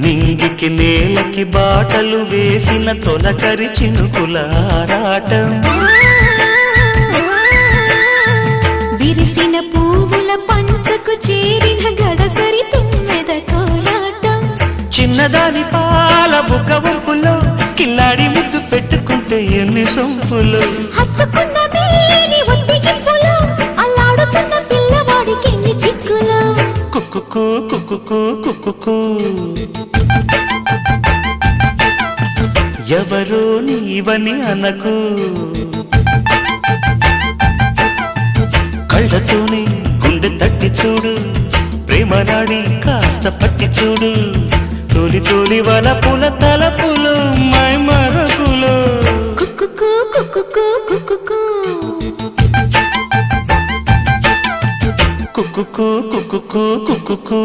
నింగికి నేలకి బాటలు వేసిన తొలకరి చినుకుల ఆరాటం విరిసిన పువ్వుల పంచకు చేరిన గడసరి తుమ్మెద కోలాటం చిన్నదాని పాల బుక్క వంపులో కిల్లాడి ముద్దు పెట్టుకుంటే ఎన్ని సొంపులు హత్తుకున్న మేని ఒత్తిగింపులో అల్లాడుతున్న పిల్లవాడికి ఎన్ని చిక్కులు కుక్కుకు కుక్కుకు కుక్కుకు ఎవరో నీవని అనకు కళ్ళతోనే గుండె తట్టి చూడు ప్రేమ నాడి కాస్త పట్టి చూడు తోలి తోలి వలపుల తలపులు మై మరపులు కుక్కుకు కుక్కుకు కుక్కుకు కుక్కుకు కుక్కుకు కుక్కుకు